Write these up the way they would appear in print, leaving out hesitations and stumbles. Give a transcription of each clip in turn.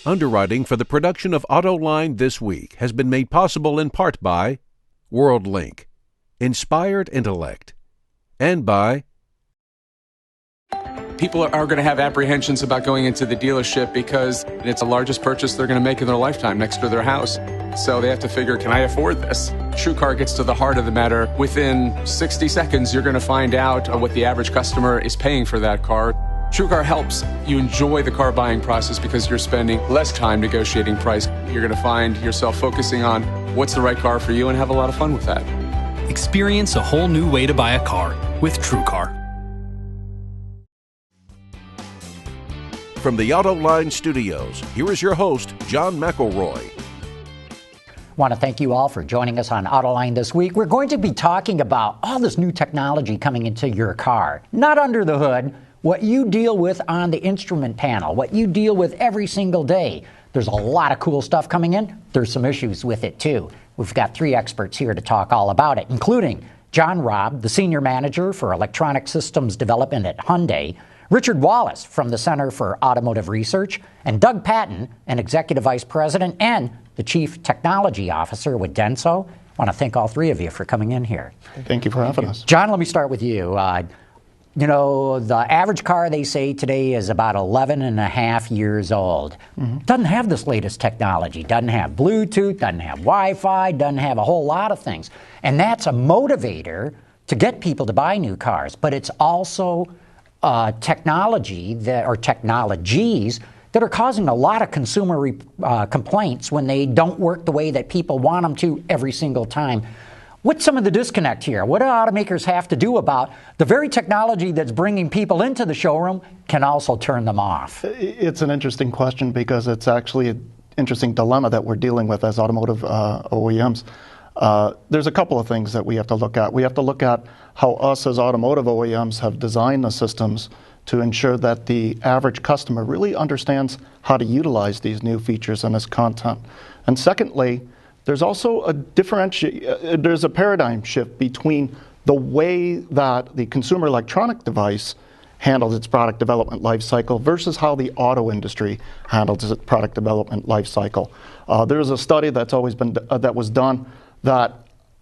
Underwriting for the production of Autoline This Week has been made possible in part by WorldLink, Inspired Intellect, and by People are going to have apprehensions about going into the dealership because it's the largest purchase they're going to make in their lifetime next to their house. So they have to figure, can I afford this? TrueCar gets to the heart of the matter. Within 60 seconds, you're going to find out what the average customer is paying for that car. TrueCar helps you enjoy the car buying process because you're spending less time negotiating price. You're going to find yourself focusing on what's the right car for you and have a lot of fun with that. Experience a whole new way to buy a car with TrueCar. From the Autoline Studios, here is your host, John McElroy. I want to thank you all for joining us on Autoline This Week. We're going to be talking about all this new technology coming into your car. Not under the hood, what you deal with on the instrument panel, what you deal with every single day. There's a lot of cool stuff coming in. There's some issues with it, too. We've got three experts here to talk all about it, including John Robb, the Senior Manager for Electronic Systems Development at Hyundai, Richard Wallace from the Center for Automotive Research, and Doug Patton, an Executive Vice President and the Chief Technology Officer with Denso. I want to thank all three of you for coming in here. Thank you for having us. John, let me start with you. You know, the average car, they say today, is about 11 and a half years old. Doesn't have this latest technology, doesn't have Bluetooth, doesn't have Wi-Fi, doesn't have a whole lot of things. And that's a motivator to get people to buy new cars. But it's also technologies that are causing a lot of consumer complaints when they don't work the way that people want them to every single time. What's some of the disconnect here? What do automakers have to do about the very technology that's bringing people into the showroom can also turn them off? It's an interesting question because it's actually an interesting dilemma that we're dealing with as automotive OEMs. There's a couple of things that we have to look at. We have to look at how us as automotive OEMs have designed the systems to ensure that the average customer really understands how to utilize these new features and this content. And secondly, there's also there's a paradigm shift between the way that the consumer electronic device handles its product development life cycle versus how the auto industry handles its product development life cycle. There's a study that's always been that was done that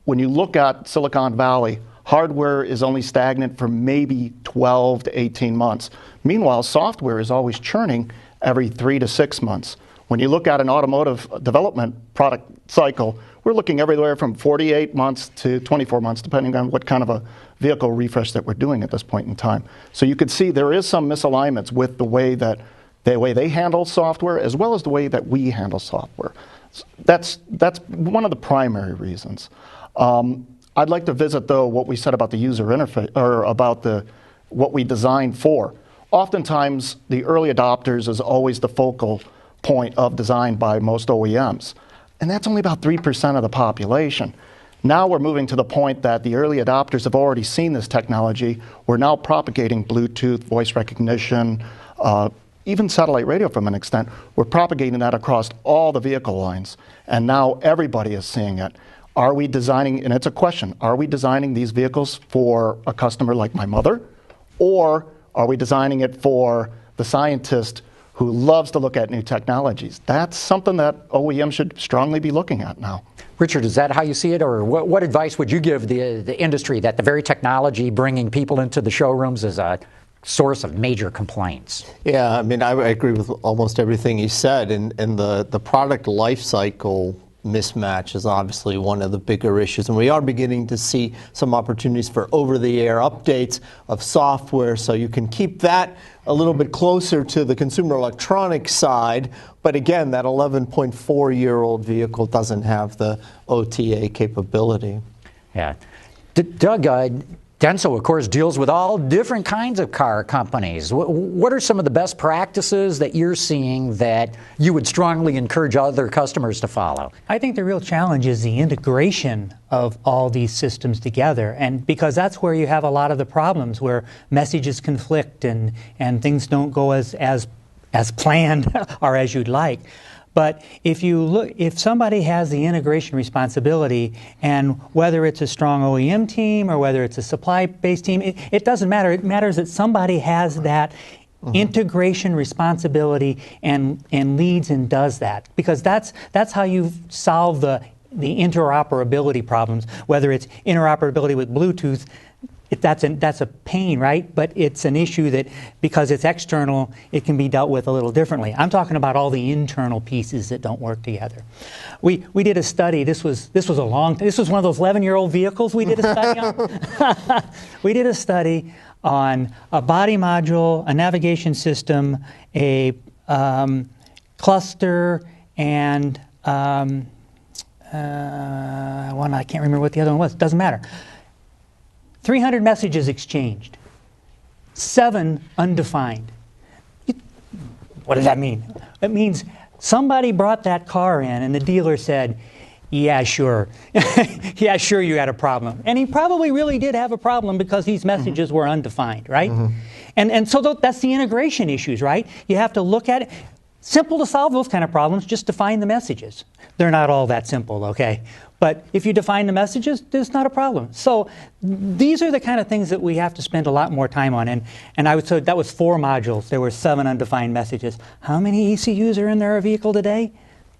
when you look at Silicon Valley, hardware is only stagnant for maybe 12 to 18 months. Meanwhile, software is always churning every 3 to 6 months. When you look at an automotive development product cycle, we're looking everywhere from 48 months to 24 months, depending on what kind of a vehicle refresh that we're doing at this point in time. So you could see there is some misalignments with the way they handle software as well as the way that we handle software. That's one of the primary reasons. I'd like to visit, though, what we said about the user interface, or about what we designed for. Oftentimes, the early adopters is always the focal point of design by most OEMs. And that's only about 3% of the population. Now we're moving to the point that the early adopters have already seen this technology. We're now propagating Bluetooth, voice recognition, even satellite radio from an extent. We're propagating that across all the vehicle lines. And now everybody is seeing it. Are we designing, and it's a question, are we designing these vehicles for a customer like my mother? Or are we designing it for the scientist who loves to look at new technologies? That's something that OEM should strongly be looking at now. Richard, is that how you see it? Or what advice would you give the industry that the very technology bringing people into the showrooms is a source of major complaints? Yeah, I mean, I agree with almost everything he said. And the product life cycle mismatch is obviously one of the bigger issues. And we are beginning to see some opportunities for over-the-air updates of software, so you can keep that a little bit closer to the consumer electronics side. But again, that 11.4-year-old vehicle doesn't have the OTA capability. Yeah. Doug, Denso, of course, deals with all different kinds of car companies. What are some of the best practices that you're seeing that you would strongly encourage other customers to follow? I think the real challenge is the integration of all these systems together, and because that's where you have a lot of the problems, where messages conflict and things don't go as planned or as you'd like. But if somebody has the integration responsibility, and whether it's a strong OEM team or whether it's a supply-based team, it doesn't matter. It matters that somebody has that Integration, responsibility, and leads and does that, because that's how you solve the interoperability problems. Whether it's interoperability with Bluetooth, that's a pain, right? But it's an issue that, because it's external, it can be dealt with a little differently. I'm talking about all the internal pieces that don't work together. We did a study. This was one of those 11-year-old vehicles we did a study on. We did a study on a body module, a navigation system, a cluster, and one, I can't remember what the other one was. Doesn't matter. 300 messages exchanged, 7 undefined. What does that mean? It means somebody brought that car in and the dealer said, yeah, sure. Yeah, sure, you had a problem. And he probably really did have a problem because these messages were undefined, right? And so that's the integration issues, right? You have to look at it. Simple to solve those kind of problems, just define the messages. They're not all that simple, okay? But if you define the messages, there's not a problem. So these are the kind of things that we have to spend a lot more time on. And I would say that was 4 modules. There were 7 undefined messages. How many ECUs are in their vehicle today?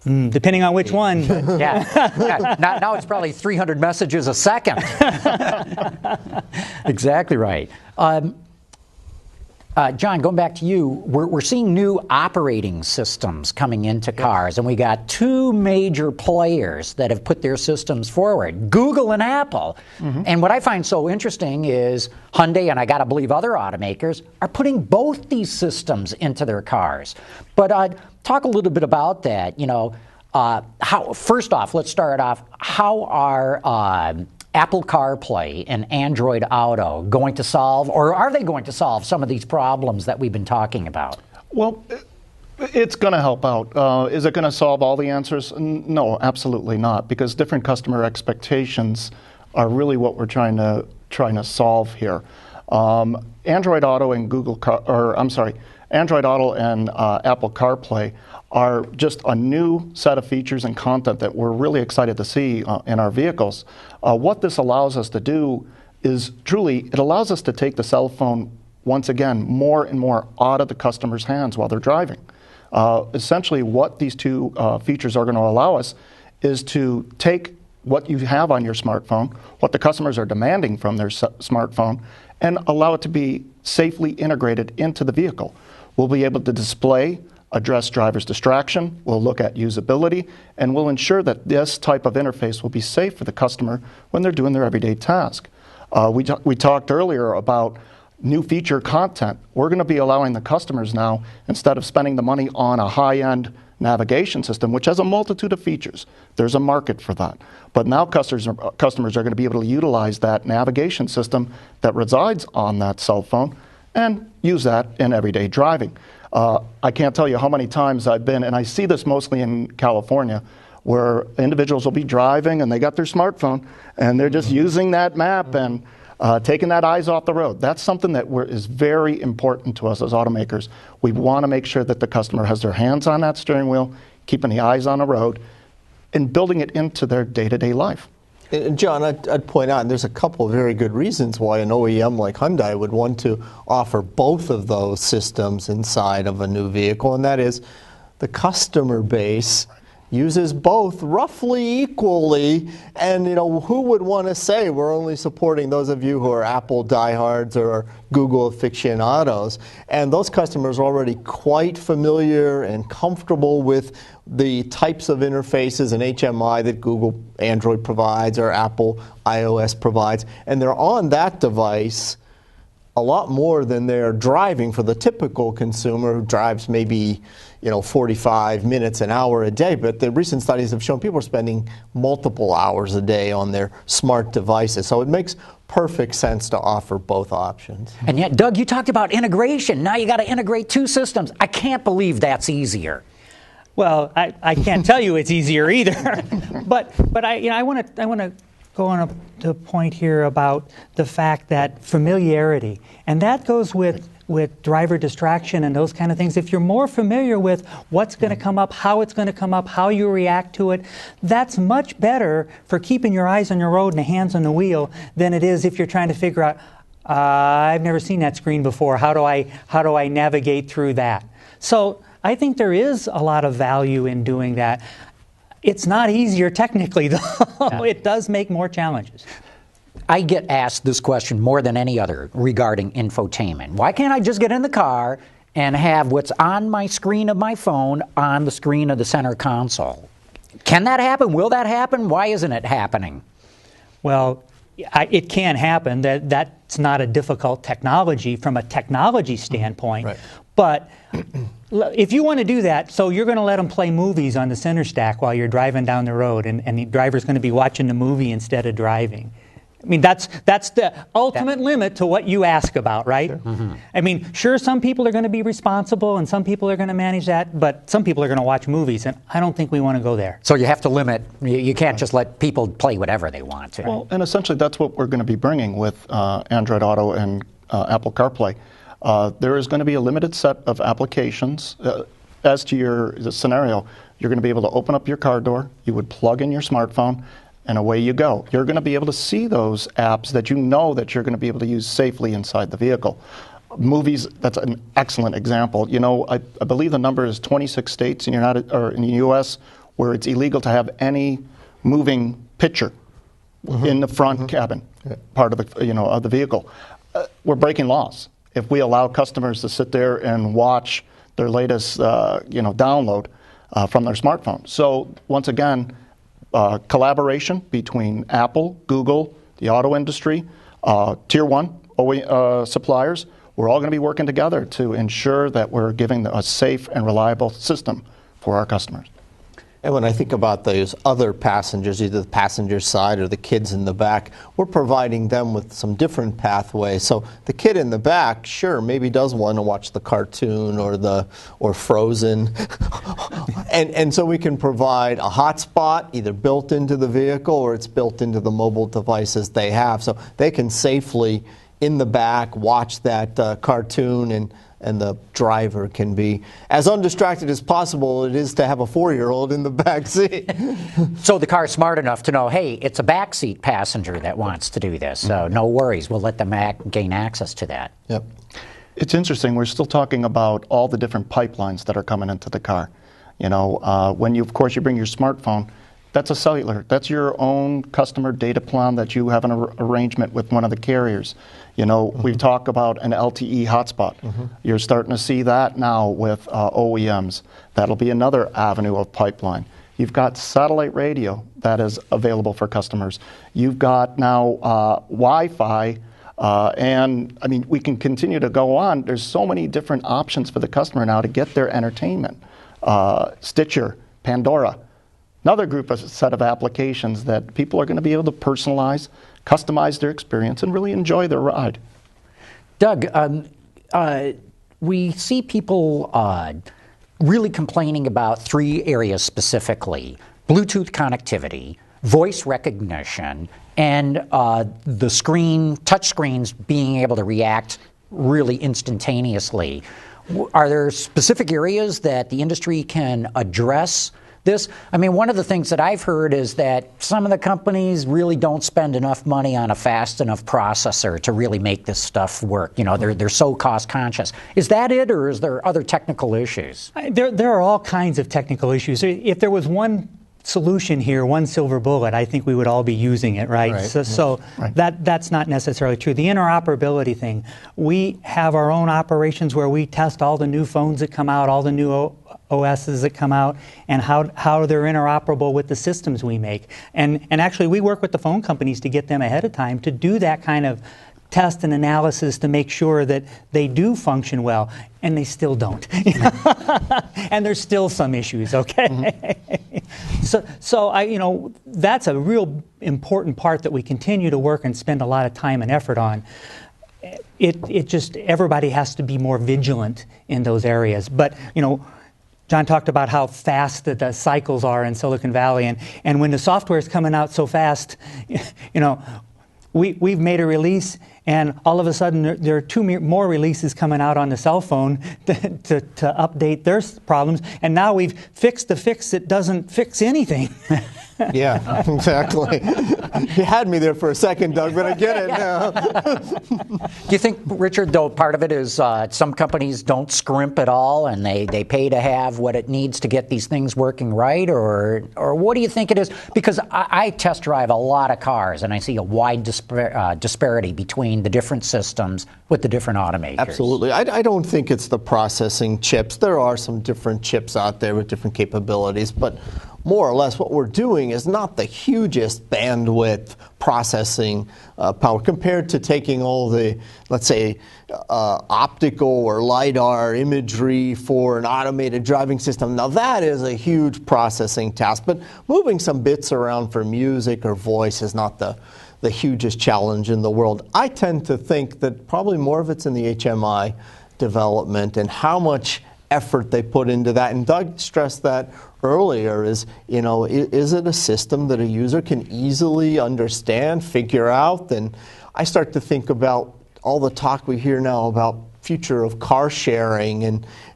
Depending on which one. Yeah. Now it's probably 300 messages a second. Exactly right. John, going back to you, we're seeing new operating systems coming into cars, and we got 2 major players that have put their systems forward, Google and Apple. And what I find so interesting is Hyundai, and I got to believe other automakers, are putting both these systems into their cars. But talk a little bit about that. You know, first off, let's start off. How are Apple CarPlay and Android Auto going to solve, or are they going to solve some of these problems that we've been talking about? Well, it's going to help out. Is it going to solve all the answers? No, absolutely not, because different customer expectations are really what we're trying to solve here. Android Auto and Android Auto and Apple CarPlay are just a new set of features and content that we're really excited to see in our vehicles. What this allows us to do is truly, it allows us to take the cell phone, once again, more and more out of the customer's hands while they're driving. Essentially, what these 2 features are going to allow us is to take what you have on your smartphone, what the customers are demanding from their smartphone, and allow it to be safely integrated into the vehicle. We'll be able to display, address driver's distraction, we'll look at usability, and we'll ensure that this type of interface will be safe for the customer when they're doing their everyday task. We talked earlier about new feature content. We're going to be allowing the customers now, instead of spending the money on a high-end navigation system, which has a multitude of features, there's a market for that. But now customers are going to be able to utilize that navigation system that resides on that cell phone and use that in everyday driving. I can't tell you how many times I've been, and I see this mostly in California, where individuals will be driving and they got their smartphone and they're just using that map and taking that eyes off the road. That's something that is very important to us as automakers. We want to make sure that the customer has their hands on that steering wheel, keeping the eyes on the road, and building it into their day-to-day life. And John, I'd point out, there's a couple of very good reasons why an OEM like Hyundai would want to offer both of those systems inside of a new vehicle, and that is the customer base uses both roughly equally, and who would want to say we're only supporting those of you who are Apple diehards or Google aficionados? And those customers are already quite familiar and comfortable with the types of interfaces and HMI that Google Android provides or Apple iOS provides, and they're on that device a lot more than they're driving for the typical consumer who drives maybe 45 minutes, an hour a day. But the recent studies have shown people are spending multiple hours a day on their smart devices. So it makes perfect sense to offer both options. And yet, Doug, you talked about integration. Now you got to integrate 2 systems. I can't believe that's easier. Well, I can't tell you it's easier either. but I want to go on to a point here about the fact that familiarity, and that goes with driver distraction and those kind of things. If you're more familiar with what's going to come up, how it's going to come up, how you react to it, that's much better for keeping your eyes on your road and the hands on the wheel than it is if you're trying to figure out, I've never seen that screen before. How do I navigate through that? So I think there is a lot of value in doing that. It's not easier technically, though. Yeah. It does make more challenges. I get asked this question more than any other regarding infotainment. Why can't I just get in the car and have what's on my screen of my phone on the screen of the center console? Can that happen? Will that happen? Why isn't it happening? Well, it can happen. That's not a difficult technology from a technology standpoint. Right. But if you want to do that, so you're going to let them play movies on the center stack while you're driving down the road, and the driver's going to be watching the movie instead of driving. I mean, that's the ultimate limit to what you ask about, right? Sure. Mm-hmm. I mean, sure, some people are going to be responsible and some people are going to manage that, but some people are going to watch movies, and I don't think we want to go there. So you have to limit. You can't just let people play whatever they want to. Well, and essentially that's what we're going to be bringing with Android Auto and Apple CarPlay. There is going to be a limited set of applications. As to your scenario, you're going to be able to open up your car door, you would plug in your smartphone, and away you go. You're going to be able to see those apps that you know that you're going to be able to use safely inside the vehicle. Movies, that's an excellent example. You know, I believe the number is 26 states in the U.S. where it's illegal to have any moving picture in the front cabin, part of the of the vehicle. We're breaking laws if we allow customers to sit there and watch their latest download from their smartphone. So once again, collaboration between Apple, Google, the auto industry, Tier 1 suppliers. We're all going to be working together to ensure that we're giving a safe and reliable system for our customers. And when I think about those other passengers, either the passenger side or the kids in the back, we're providing them with some different pathways. So the kid in the back, sure, maybe does want to watch the cartoon or Frozen. and so we can provide a hotspot either built into the vehicle or it's built into the mobile devices they have. So they can safely, in the back, watch that cartoon, and the driver can be as undistracted as possible. It is to have a 4-year-old in the back seat. So the car's smart enough to know, hey, it's a backseat passenger that wants to do this. So no worries, we'll let them gain access to that. Yep. It's interesting. We're still talking about all the different pipelines that are coming into the car. When you bring your smartphone, that's a cellular. That's your own customer data plan that you have an arrangement with one of the carriers. We've talked about an LTE hotspot. You're starting to see that now with OEMs. That'll be another avenue of pipeline. You've got satellite radio that is available for customers. You've got now Wi-Fi, and I mean, we can continue to go on. There's so many different options for the customer now to get their entertainment. Stitcher, Pandora. Another set of applications that people are going to be able to personalize, customize their experience, and really enjoy their ride. Doug, we see people really complaining about 3 areas specifically: Bluetooth connectivity, voice recognition, and the touch screens being able to react really instantaneously. Are there specific areas that the industry can address this? I mean, one of the things that I've heard is that some of the companies really don't spend enough money on a fast enough processor to really make this stuff work. They're so cost conscious. Is that it, or is there other technical issues? There are all kinds of technical issues. If there was one solution here, one silver bullet, I think we would all be using it, right? Right. That's not necessarily true. The interoperability thing, we have our own operations where we test all the new phones that come out, all the new OSs that come out, and how they're interoperable with the systems we make. And actually, we work with the phone companies to get them ahead of time to do that kind of test and analysis to make sure that they do function well, and they still don't. And there's still some issues, okay? So that's a real important part that we continue to work and spend a lot of time and effort on. It just, everybody has to be more vigilant in those areas. But, John talked about how fast the cycles are in Silicon Valley, and when the software is coming out so fast, we've made a release, and all of a sudden there are two more releases coming out on the cell phone to update their problems, and now we've fixed the fix that doesn't fix anything. Yeah, exactly. You had me there for a second, Doug, but I get it now. Do you think, Richard, though, part of it is some companies don't scrimp at all and they pay to have what it needs to get these things working right? Or what do you think it is? Because I test drive a lot of cars and I see a wide disparity between the different systems with the different automakers. Absolutely. I don't think it's the processing chips. There are some different chips out there with different capabilities, but more or less what we're doing is not the hugest bandwidth processing power compared to taking all the, let's say, optical or LiDAR imagery for an automated driving system. Now that is a huge processing task, but moving some bits around for music or voice is not the hugest challenge in the world. I tend to think that probably more of it's in the HMI development and how much effort they put into that. And Doug stressed that earlier is, is it a system that a user can easily understand, figure out? And I start to think about all the talk we hear now about future of car sharing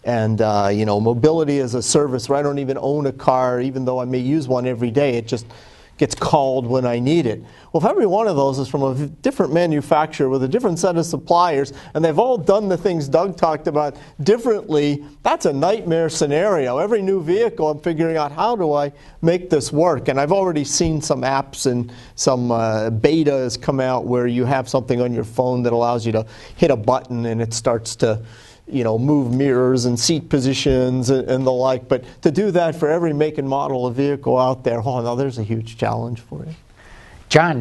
and mobility as a service where I don't even own a car, even though I may use one every day. It just gets called when I need it. Well, if every one of those is from a different manufacturer with a different set of suppliers, and they've all done the things Doug talked about differently, that's a nightmare scenario. Every new vehicle, I'm figuring out how do I make this work? And I've already seen some apps and some betas come out where you have something on your phone that allows you to hit a button and it starts to move mirrors and seat positions and the like. But to do that for every make and model of vehicle out there, there's a huge challenge for you. John,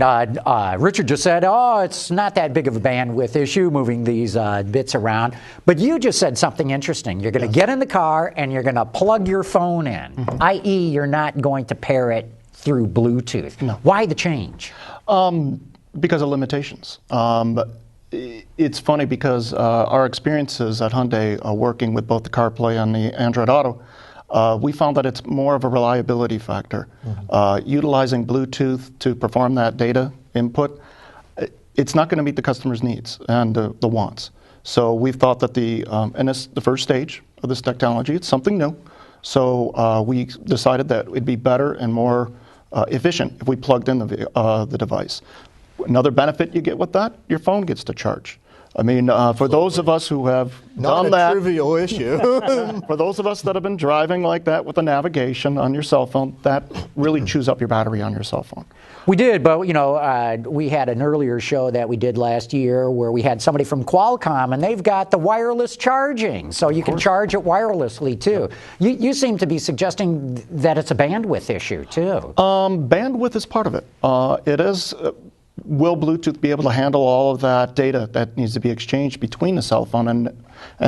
Richard just said, it's not that big of a bandwidth issue moving these bits around. But you just said something interesting. You're going to get in the car and you're going to plug your phone in, i.e. you're not going to pair it through Bluetooth. No. Why the change? Because of limitations. It's funny because our experiences at Hyundai working with both the CarPlay and the Android Auto, we found that it's more of a reliability factor. Utilizing Bluetooth to perform that data input, it's not going to meet the customer's needs and the wants. So we've thought that and it's the first stage of this technology. It's something new. So we decided that it'd be better and more efficient if we plugged in the device. Another benefit you get with that, your phone gets to charge. I mean, for those of us who have done that. Not a trivial issue. For those of us that have been driving like that with the navigation on your cell phone, that really chews up your battery on your cell phone. We did, but we had an earlier show that we did last year where we had somebody from Qualcomm, and they've got the wireless charging, so you can charge it wirelessly too. You seem to be suggesting that it's a bandwidth issue too. Bandwidth is part of it. It is. Will Bluetooth be able to handle all of that data that needs to be exchanged between the cell phone and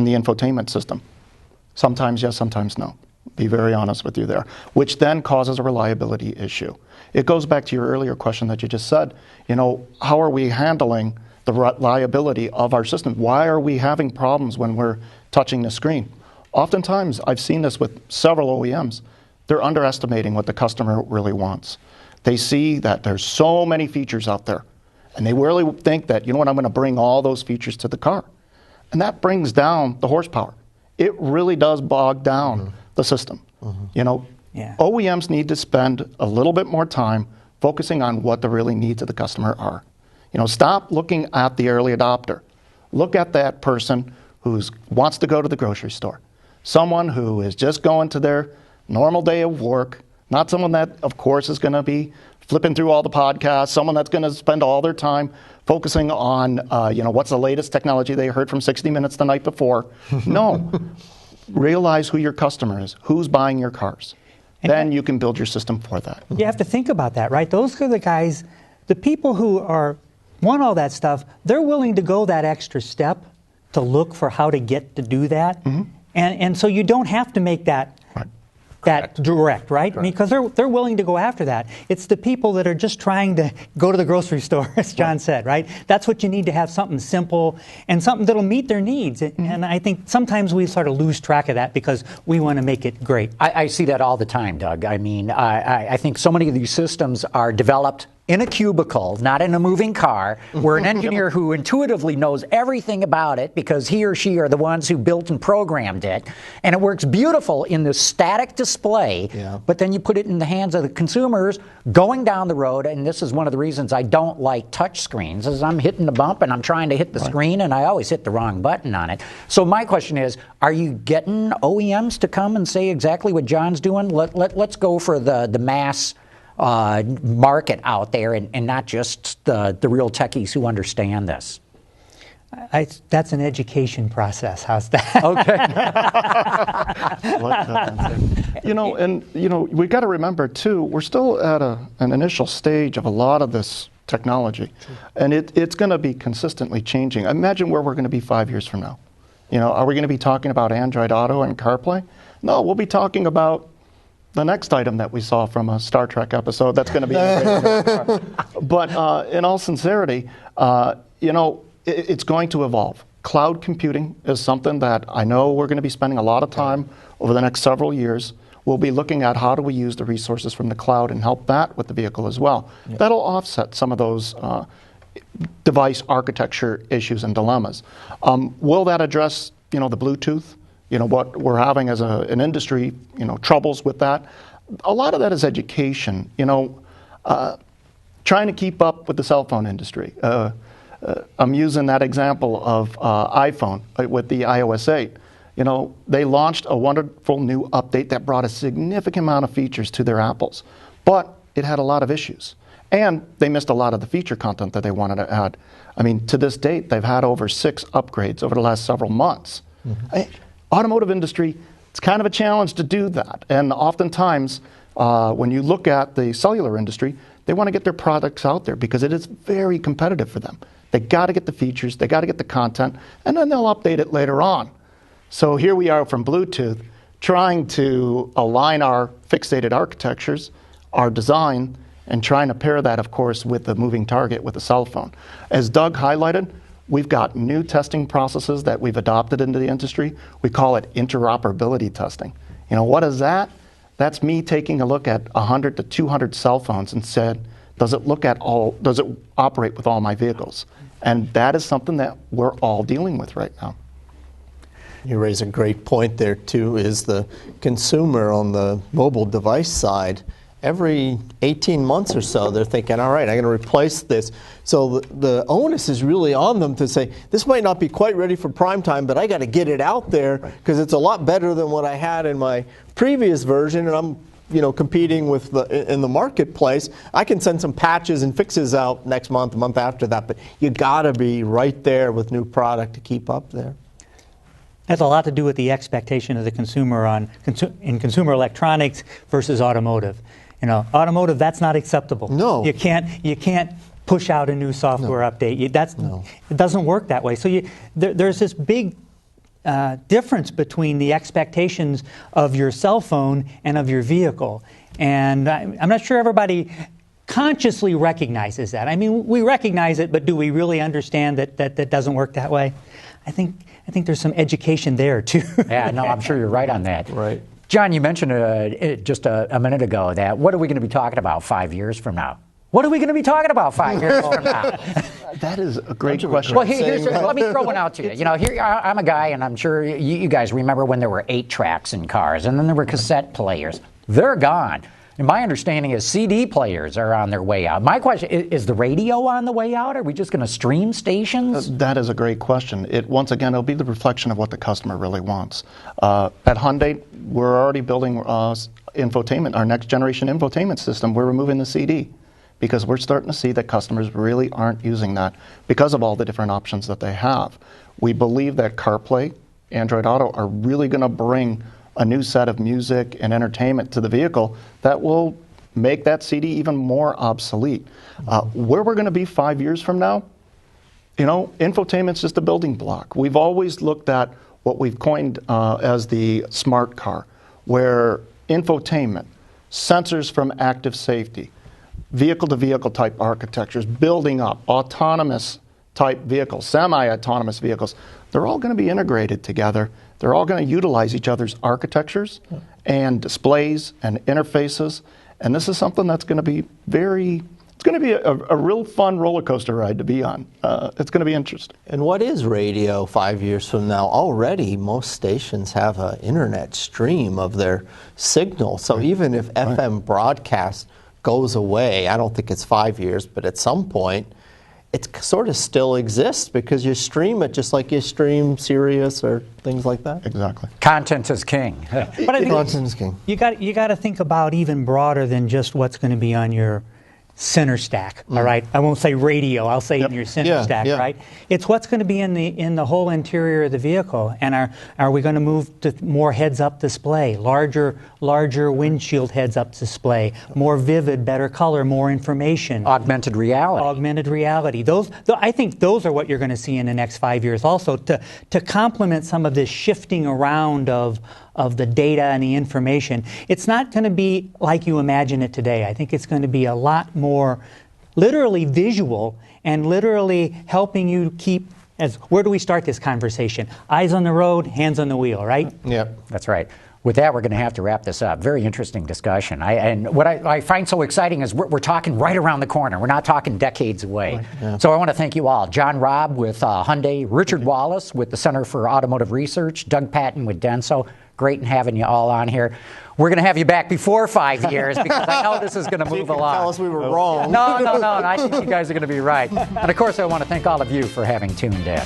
the infotainment system? Sometimes yes, sometimes no. Be very honest with you there, which then causes a reliability issue. It goes back to your earlier question that you just said, how are we handling the reliability of our system? Why are we having problems when we're touching the screen? Oftentimes, I've seen this with several OEMs. They're underestimating what the customer really wants. They see that there's so many features out there, and they really think that, I'm going to bring all those features to the car. And that brings down the horsepower. It really does bog down the system. OEMs need to spend a little bit more time focusing on what the really needs of the customer are. Stop looking at the early adopter. Look at that person who wants to go to the grocery store. Someone who is just going to their normal day of work. Not someone that, of course, is going to be flipping through all the podcasts, someone that's going to spend all their time focusing on, what's the latest technology they heard from 60 Minutes the night before. No. Realize who your customer is, who's buying your cars. And then you can build your system for that. You have to think about that, right? Those are the guys, the people who want all that stuff, they're willing to go that extra step to look for how to get to do that. And so you don't have to make that direct, right? I mean, because they're willing to go after that. It's the people that are just trying to go to the grocery store, as John said, right? That's what you need to have, something simple and something that'll meet their needs. And I think sometimes we sort of lose track of that because we want to make it great. I see that all the time, Doug. I mean, I think so many of these systems are developed in a cubicle, not in a moving car, where an engineer who intuitively knows everything about it because he or she are the ones who built and programmed it, and it works beautiful in the static display, but then you put it in the hands of the consumers going down the road, and this is one of the reasons I don't like touch screens, is I'm hitting the bump and I'm trying to hit the screen and I always hit the wrong button on it. So my question is, are you getting OEMs to come and say exactly what John's doing? Let's go for the mass market out there and not just the real techies who understand this. That's an education process. How's that? Okay. We've got to remember too, we're still at an initial stage of a lot of this technology, and it's going to be consistently changing. Imagine where we're going to be 5 years from now. Are we going to be talking about Android Auto and CarPlay? No, we'll be talking about the next item that we saw from a Star Trek episode that's going to be But in all sincerity, it's going to evolve. Cloud computing is something that I know we're going to be spending a lot of time over the next several years. We'll be looking at how do we use the resources from the cloud and help that with the vehicle as well. That'll offset some of those device architecture issues and dilemmas. Will that address, the Bluetooth? What we're having as an industry, troubles with that. A lot of that is education, trying to keep up with the cell phone industry. I'm using that example of iPhone with the iOS 8. They launched a wonderful new update that brought a significant amount of features to their apples, but it had a lot of issues. And they missed a lot of the feature content that they wanted to add. I mean, to this date, they've had over 6 upgrades over the last several months. Automotive industry, it's kind of a challenge to do that. And oftentimes, when you look at the cellular industry, they want to get their products out there because it is very competitive for them. They got to get the features, they got to get the content, and then they'll update it later on. So here we are from Bluetooth, trying to align our fixated architectures, our design, and trying to pair that, of course, with the moving target with the cell phone. As Doug highlighted, we've got new testing processes that we've adopted into the industry. We call it interoperability testing. What is that? That's me taking a look at 100 to 200 cell phones and said, does it operate with all my vehicles? And that is something that we're all dealing with right now. You raise a great point there too, is the consumer on the mobile device side. Every 18 months or so, they're thinking, all right, I'm going to replace this. So the onus is really on them to say, this might not be quite ready for prime time, but I got to get it out there because it's a lot better than what I had in my previous version, and I'm competing with in the marketplace. I can send some patches and fixes out next month, the month after that, but you got to be right there with new product to keep up there. Has a lot to do with the expectation of the consumer in consumer electronics versus automotive. Automotive, that's not acceptable. No. You can't push out a new software update. It doesn't work that way. So there's this big difference between the expectations of your cell phone and of your vehicle. And I'm not sure everybody consciously recognizes that. I mean, we recognize it, but do we really understand that doesn't work that way? I think there's some education there, too. Yeah, no, I'm sure you're right on that. Right. John, you mentioned just a minute ago that what are we going to be talking about 5 years from now? What are we going to be talking about 5 years from now? That is a great question. Well, let me throw one out to you. Here I'm a guy, and I'm sure you guys remember when there were 8 tracks in cars, and then there were cassette players. They're gone. And my understanding is CD players are on their way out. My question is the radio on the way out? Are we just going to stream stations? That is a great question. Once again, it'll be the reflection of what the customer really wants. At Hyundai, we're already building infotainment, our next generation infotainment system. We're removing the CD because we're starting to see that customers really aren't using that because of all the different options that they have. We believe that CarPlay, Android Auto are really going to bring a new set of music and entertainment to the vehicle that will make that CD even more obsolete. Where we're going to be 5 years from now, infotainment's just a building block. We've always looked at what we've coined as the smart car, where infotainment, sensors from active safety, vehicle-to-vehicle type architectures, building up autonomous type vehicles, semi-autonomous vehicles, they're all going to be integrated together. They're all going to utilize each other's architectures and displays and interfaces. And this is something that's going to be very it's going to be a real fun roller coaster ride to be on. It's going to be interesting. And what is radio 5 years from now? Already, most stations have an internet stream of their signal. So even if FM broadcast goes away, I don't think it's 5 years, but at some point, it sort of still exists because you stream it just like you stream Sirius or things like that. Exactly. Content is king. But I think Content is king. you got to think about even broader than just what's going to be on your center stack. All right, I won't say radio. I'll say in your center stack. Right, it's what's going to be in the whole interior of the vehicle. And are we going to move to more heads-up display, larger windshield heads-up display, more vivid, better color, more information, Augmented reality. augmented reality. I think those are what you're going to see in the next 5 years. Also, to complement some of this shifting around of the data and the information, it's not going to be like you imagine it today. I think it's going to be a lot more literally visual and literally helping you keep, where do we start this conversation? Eyes on the road, hands on the wheel, right? Yep. That's right. With that, we're going to have to wrap this up. Very interesting discussion. And what I find so exciting is we're talking right around the corner. We're not talking decades away. Right. Yeah. So I want to thank you all. John Robb with Hyundai, Richard Wallace with the Center for Automotive Research, Doug Patton with Denso. Great in having you all on here. We're going to have you back before 5 years because I know this is going to move along. Tell us we were wrong. No. I think you guys are going to be right. And of course, I want to thank all of you for having tuned in.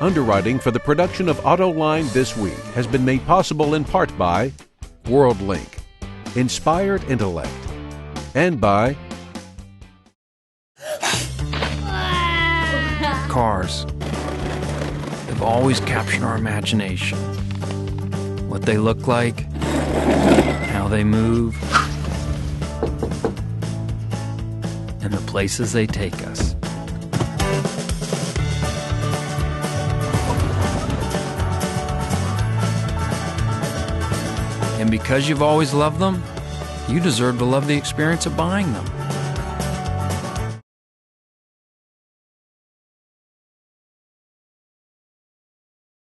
Underwriting for the production of Autoline This Week has been made possible in part by WorldLink, Inspired Intellect, and by cars. They've always captured our imagination. What they look like, how they move, and the places they take us. And because you've always loved them, you deserve to love the experience of buying them.